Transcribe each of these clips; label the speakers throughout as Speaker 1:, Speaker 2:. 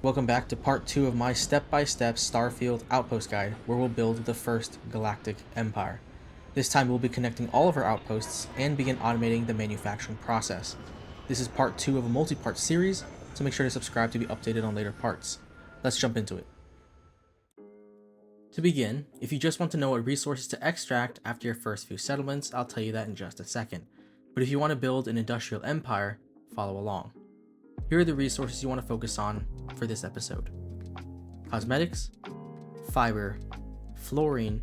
Speaker 1: Welcome back to part 2 of my step-by-step Starfield outpost guide, where we'll build the first galactic empire. This time we'll be connecting all of our outposts and begin automating the manufacturing process. This is part 2 of a multi-part series, so make sure to subscribe to be updated on later parts. Let's jump into it. To begin, if you just want to know what resources to extract after your first few settlements, I'll tell you that in just a second. But if you want to build an industrial empire, follow along. Here are the resources you want to focus on for this episode: cosmetics, fiber, fluorine,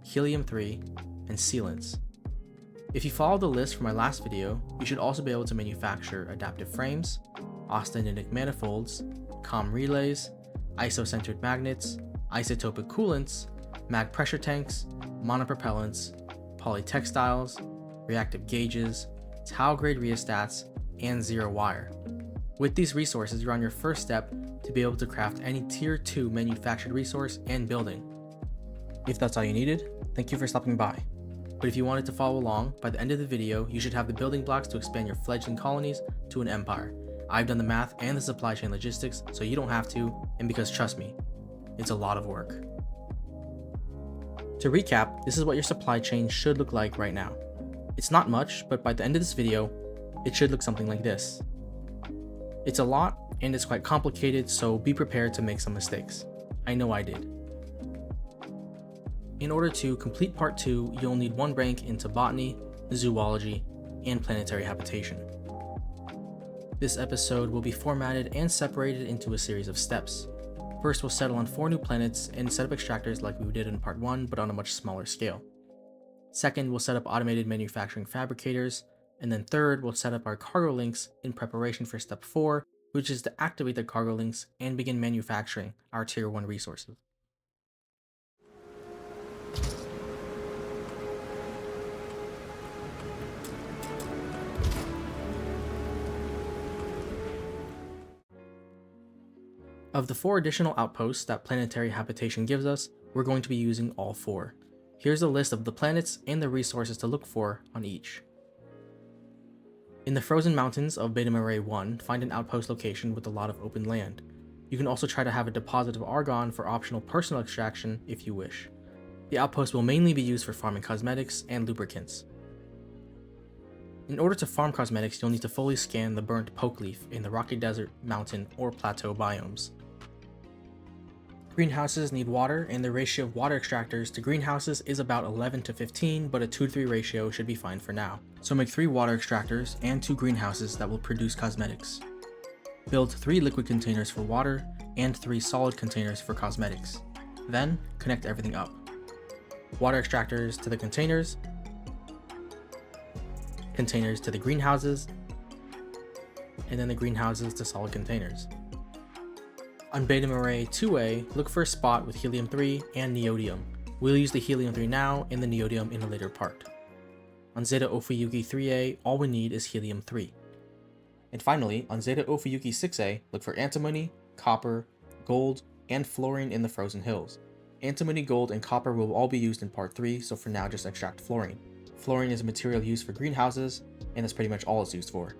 Speaker 1: helium-3, and sealants. If you follow the list from my last video, you should also be able to manufacture adaptive frames, austenitic manifolds, comm relays, isocentered magnets, isotopic coolants, mag pressure tanks, monopropellants, polytextiles, reactive gauges, tau-grade rheostats, and zero wire. With these resources, you're on your first step to be able to craft any tier 2 manufactured resource and building. If that's all you needed, thank you for stopping by. But if you wanted to follow along, by the end of the video, you should have the building blocks to expand your fledgling colonies to an empire. I've done the math and the supply chain logistics, so you don't have to, and because trust me, it's a lot of work. To recap, this is what your supply chain should look like right now. It's not much, but by the end of this video, it should look something like this. It's a lot, and it's quite complicated, so be prepared to make some mistakes. I know I did. In order to complete part 2, you'll need 1 rank into botany, zoology, and planetary habitation. This episode will be formatted and separated into a series of steps. First, we'll settle on 4 new planets and set up extractors like we did in part 1, but on a much smaller scale. Second, we'll set up automated manufacturing fabricators. And then third, we'll set up our cargo links in preparation for step 4, which is to activate the cargo links and begin manufacturing our tier 1 resources. Of the 4 additional outposts that planetary habitation gives us, we're going to be using all 4. Here's a list of the planets and the resources to look for on each. In the frozen mountains of Beta Marais 1, find an outpost location with a lot of open land. You can also try to have a deposit of argon for optional personal extraction if you wish. The outpost will mainly be used for farming cosmetics and lubricants. In order to farm cosmetics, you'll need to fully scan the burnt poke leaf in the rocky desert, mountain, or plateau biomes. Greenhouses need water, and the ratio of water extractors to greenhouses is about 11 to 15, but a 2-to-3 ratio should be fine for now. So make 3 water extractors and 2 greenhouses that will produce cosmetics. Build 3 liquid containers for water and 3 solid containers for cosmetics. Then connect everything up. Water extractors to the containers to the greenhouses, and then the greenhouses to solid containers. On Beta Marais 2A, look for a spot with helium-3 and neodymium. We'll use the helium-3 now and the neodymium in a later part. On Zeta Ophiuchi 3A, all we need is helium-3. And finally, on Zeta Ophiuchi 6A, look for antimony, copper, gold, and fluorine in the frozen hills. Antimony, gold, and copper will all be used in part 3, so for now just extract fluorine. Fluorine is a material used for greenhouses, and that's pretty much all it's used for.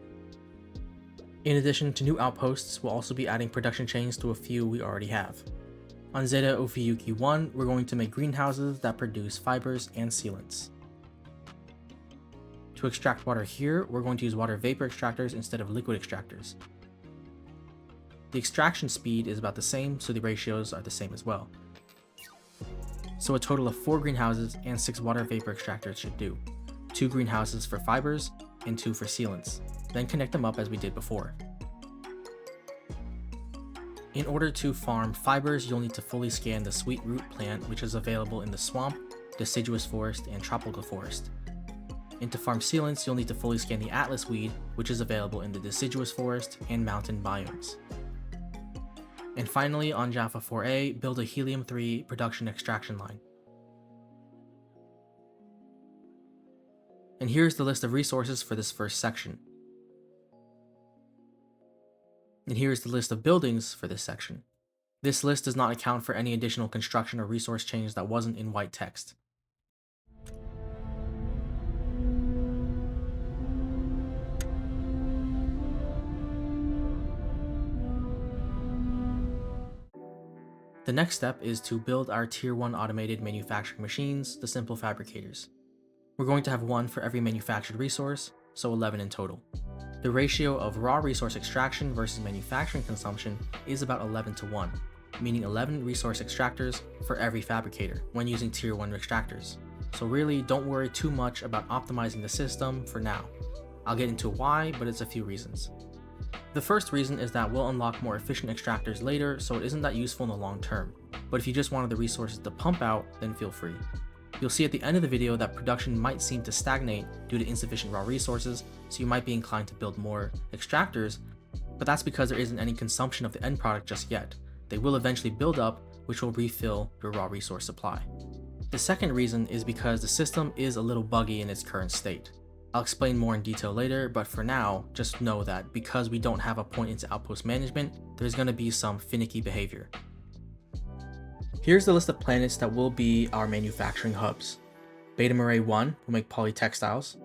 Speaker 1: In addition to new outposts, we'll also be adding production chains to a few we already have. On Zeta Ophiuchi 1, we're going to make greenhouses that produce fibers and sealants. To extract water here, we're going to use water vapor extractors instead of liquid extractors. The extraction speed is about the same, so the ratios are the same as well. So a total of 4 greenhouses and 6 water vapor extractors should do. 2 greenhouses for fibers and 2 for sealants. Then connect them up as we did before. In order to farm fibers, you'll need to fully scan the sweet root plant, which is available in the swamp, deciduous forest, and tropical forest. And to farm sealants, you'll need to fully scan the atlas weed, which is available in the deciduous forest and mountain biomes. And finally, on Jaffa 4A, build a helium-3 production extraction line. And here's the list of resources for this first section. And here's the list of buildings for this section. This list does not account for any additional construction or resource change that wasn't in white text. The next step is to build our Tier 1 automated manufacturing machines, the simple fabricators. We're going to have one for every manufactured resource, so 11 in total. The ratio of raw resource extraction versus manufacturing consumption is about 11:1, meaning 11 resource extractors for every fabricator when using Tier 1 extractors. So really, don't worry too much about optimizing the system for now. I'll get into why, but it's a few reasons. The first reason is that we'll unlock more efficient extractors later, so it isn't that useful in the long term. But if you just wanted the resources to pump out, then feel free. You'll see at the end of the video that production might seem to stagnate due to insufficient raw resources, so you might be inclined to build more extractors, but that's because there isn't any consumption of the end product just yet. They will eventually build up, which will refill your raw resource supply. The second reason is because the system is a little buggy in its current state. I'll explain more in detail later, but for now, just know that because we don't have a point into outpost management, there's going to be some finicky behavior. Here's the list of planets that will be our manufacturing hubs. Beta Marae 1 will make polytextiles,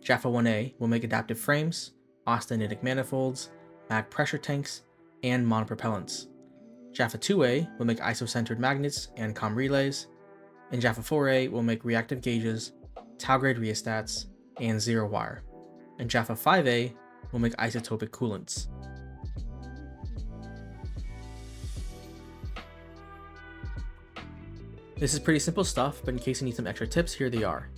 Speaker 1: Jaffa 1A will make adaptive frames, austenitic manifolds, mag pressure tanks, and monopropellants. Jaffa 2A will make isocentered magnets and comm relays, and Jaffa 4A will make reactive gauges, tau-grade rheostats, and zero wire, and Jaffa 5A will make isotopic coolants. This is pretty simple stuff, but in case you need some extra tips, here they are.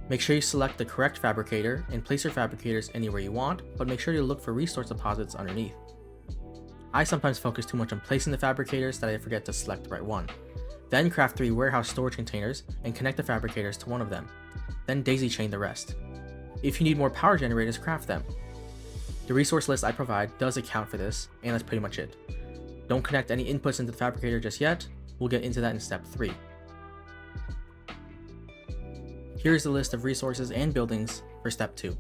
Speaker 1: Make sure you select the correct fabricator and place your fabricators anywhere you want, but make sure to look for resource deposits underneath. I sometimes focus too much on placing the fabricators that I forget to select the right one. Then craft 3 warehouse storage containers and connect the fabricators to one of them. Then daisy chain the rest. If you need more power generators, craft them. The resource list I provide does account for this, and that's pretty much it. Don't connect any inputs into the fabricator just yet, we'll get into that in step 3. Here's the list of resources and buildings for step 2.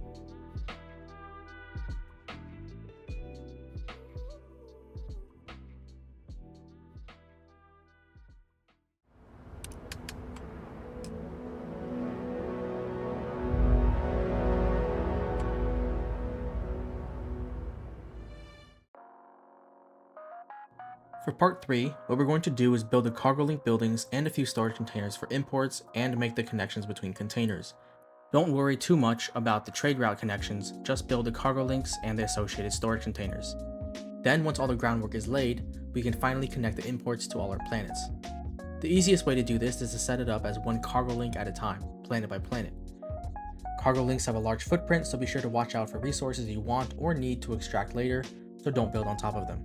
Speaker 1: For part 3, what we're going to do is build the cargo link buildings and a few storage containers for imports and make the connections between containers. Don't worry too much about the trade route connections, just build the cargo links and the associated storage containers. Then once all the groundwork is laid, we can finally connect the imports to all our planets. The easiest way to do this is to set it up as one cargo link at a time, planet by planet. Cargo links have a large footprint, so be sure to watch out for resources you want or need to extract later, so don't build on top of them.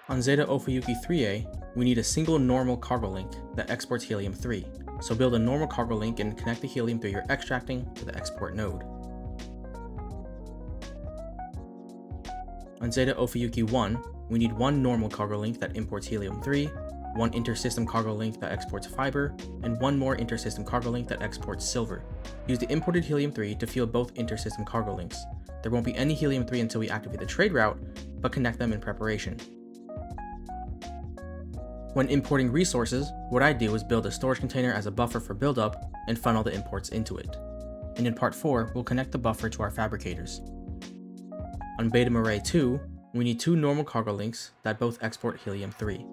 Speaker 1: On Zeta Ophiuchi 3A, we need a single normal cargo link that exports helium-3, so build a normal cargo link and connect the helium-3 you're extracting to the export node. On Zeta Ophiuchi 1, we need one normal cargo link that imports helium-3, one intersystem cargo link that exports fiber, and one more intersystem cargo link that exports silver. Use the imported helium-3 to fuel both intersystem cargo links. There won't be any helium-3 until we activate the trade route, but connect them in preparation. When importing resources, what I do is build a storage container as a buffer for buildup and funnel the imports into it. And in part 4, we'll connect the buffer to our fabricators. On Beta Marae 2, we need 2 normal cargo links that both export helium-3.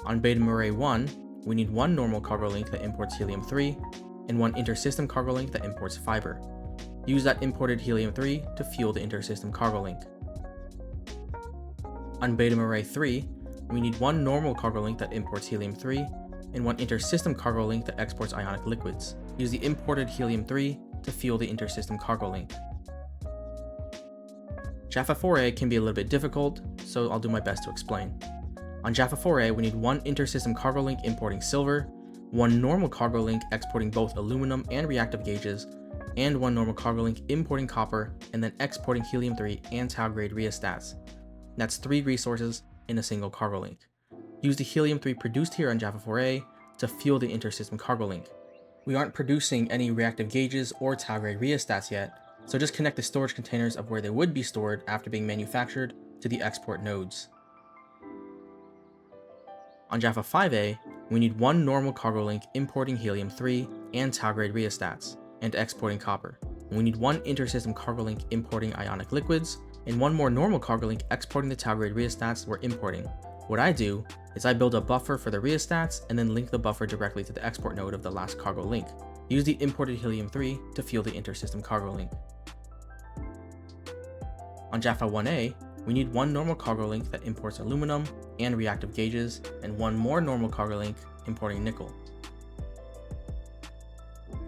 Speaker 1: On Beta Marae 1, we need one normal cargo link that imports helium-3 and one intersystem cargo link that imports fiber. Use that imported helium-3 to fuel the intersystem cargo link. On Beta Marae 3, we need one normal cargo link that imports helium-3 and one intersystem cargo link that exports ionic liquids. Use the imported helium-3 to fuel the intersystem cargo link. Jaffa 4A can be a little bit difficult, so I'll do my best to explain. On Jaffa 4A, we need one intersystem cargo link importing silver, one normal cargo link exporting both aluminum and reactive gauges, and one normal cargo link importing copper and then exporting helium-3 and tau-grade rheostats. That's 3 resources in a single cargo link. Use the helium-3 produced here on Jaffa 4A to fuel the intersystem cargo link. We aren't producing any reactive gauges or tau-grade rheostats yet, so just connect the storage containers of where they would be stored after being manufactured to the export nodes. On Jaffa 5A, we need one normal cargo link importing helium-3 and tau-grade rheostats, and exporting copper. we need one intersystem cargo link importing ionic liquids, and one more normal cargo link exporting the tau-grade rheostats we're importing. What I do is I build a buffer for the rheostats and then link the buffer directly to the export node of the last cargo link. Use the imported helium-3 to fuel the intersystem cargo link. On Jaffa 1A, we need one normal cargo link that imports aluminum and reactive gauges, and one more normal cargo link importing nickel.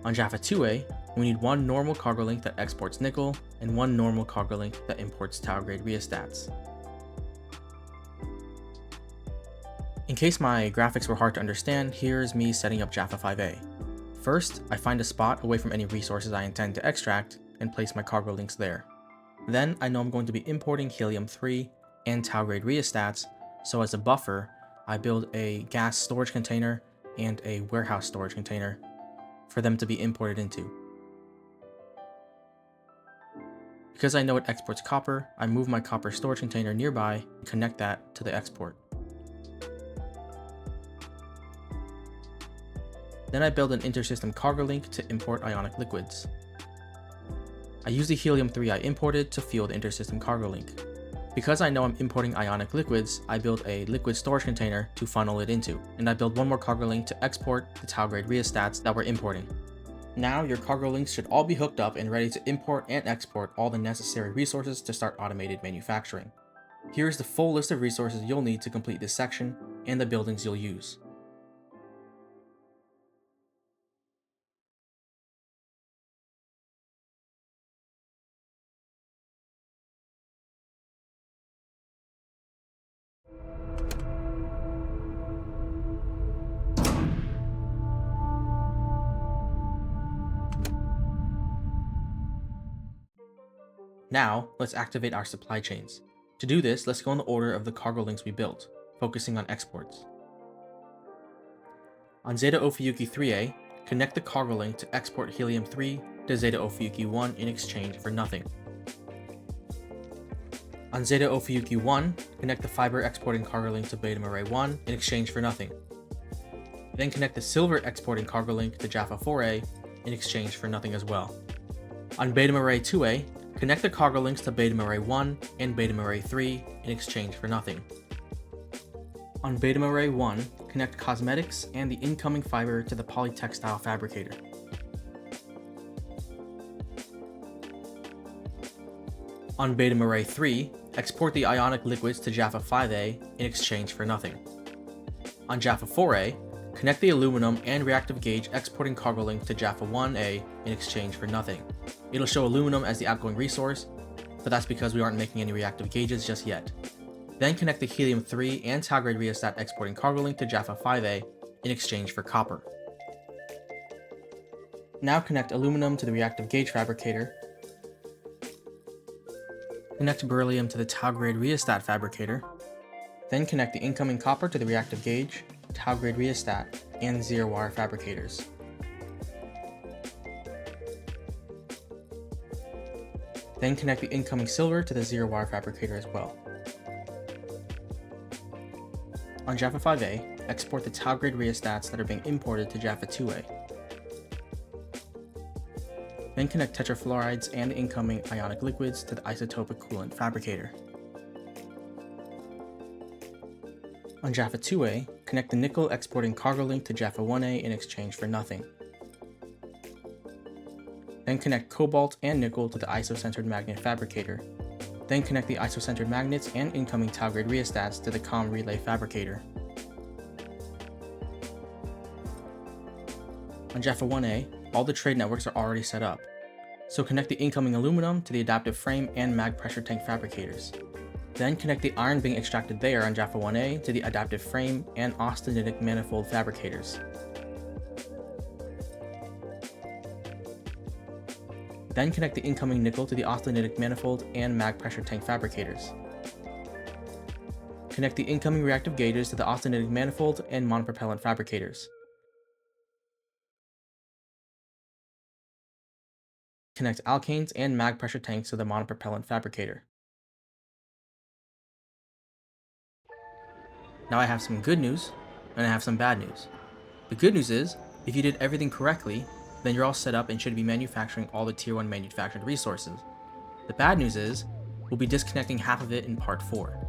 Speaker 1: On Jaffa 2A, we need one normal cargo link that exports nickel, and one normal cargo link that imports tau-grade rheostats. In case my graphics were hard to understand, here's me setting up Jaffa 5A. First, I find a spot away from any resources I intend to extract, and place my cargo links there. Then I know I'm going to be importing helium-3 and tau-grade rheostats, so as a buffer, I build a gas storage container and a warehouse storage container for them to be imported into. Because I know it exports copper, I move my copper storage container nearby and connect that to the export. Then I build an intersystem cargo link to import ionic liquids. I use the helium-3 I imported to fuel the intersystem cargo link. Because I know I'm importing ionic liquids, I build a liquid storage container to funnel it into, and I build one more cargo link to export the tau-grade rheostats that we're importing. Now your cargo links should all be hooked up and ready to import and export all the necessary resources to start automated manufacturing. Here's the full list of resources you'll need to complete this section and the buildings you'll use. Now, let's activate our supply chains. To do this, let's go in the order of the cargo links we built, focusing on exports. On Zeta Ophiuchi 3A, connect the cargo link to export helium-3 to Zeta Ophiuchi 1 in exchange for nothing. On Zeta Ophiuchi 1, connect the fiber exporting cargo link to Beta Marais 1 in exchange for nothing. Then connect the silver exporting cargo link to Jaffa 4A in exchange for nothing as well. On Beta Marais 2A, connect the cargo links to Beta Marais 1 and Beta Marais 3 in exchange for nothing. On Beta Marais 1, connect cosmetics and the incoming fiber to the polytextile fabricator. On Beta Marais 3, export the ionic liquids to Jaffa 5A in exchange for nothing. On Jaffa 4A, connect the aluminum and reactive gauge exporting cargo link to Jaffa 1A in exchange for nothing. It'll show aluminum as the outgoing resource, but that's because we aren't making any reactive gauges just yet. Then connect the helium-3 and tau-grade rheostat exporting cargo link to Jaffa 5A in exchange for copper. Now connect aluminum to the reactive gauge fabricator, connect beryllium to the tau-grade rheostat fabricator, then connect the incoming copper to the reactive gauge, tau-grade rheostat, and zero-wire fabricators. Then connect the incoming silver to the zero-wire fabricator as well. On Jaffa 5A, export the tau-grade rheostats that are being imported to Jaffa 2A. Then connect tetrafluorides and the incoming ionic liquids to the isotopic coolant fabricator. On Jaffa 2A, connect the nickel exporting cargo link to Jaffa 1A in exchange for nothing. Then connect cobalt and nickel to the isocentered magnet fabricator. Then connect the isocentered magnets and incoming tau-grade rheostats to the comm relay fabricator. On Jaffa 1A, all the trade networks are already set up, so connect the incoming aluminum to the adaptive frame and mag pressure tank fabricators. Then connect the iron being extracted there on Jaffa 1A to the adaptive frame and austenitic manifold fabricators. Then connect the incoming nickel to the austenitic manifold and mag pressure tank fabricators. Connect the incoming reactive gauges to the austenitic manifold and monopropellant fabricators. Connect alkanes and mag pressure tanks to the monopropellant fabricator. Now I have some good news, and I have some bad news. The good news is, if you did everything correctly, then you're all set up and should be manufacturing all the tier 1 manufactured resources. The bad news is, we'll be disconnecting half of it in part 4.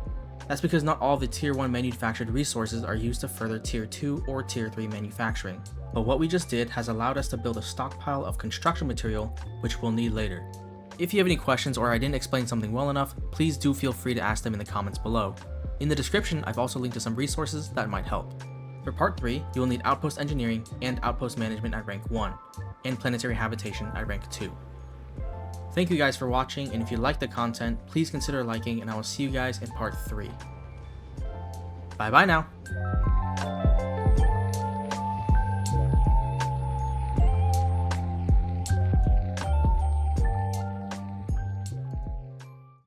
Speaker 1: That's because not all of the tier 1 manufactured resources are used to further tier 2 or tier 3 manufacturing, but what we just did has allowed us to build a stockpile of construction material which we'll need later. If you have any questions or I didn't explain something well enough, please do feel free to ask them in the comments below. In the description, I've also linked to some resources that might help. For part 3, you will need outpost engineering and outpost management at rank 1, and planetary habitation at rank 2. Thank you guys for watching, and if you liked the content, please consider liking, and I will see you guys in part 3. Bye bye now!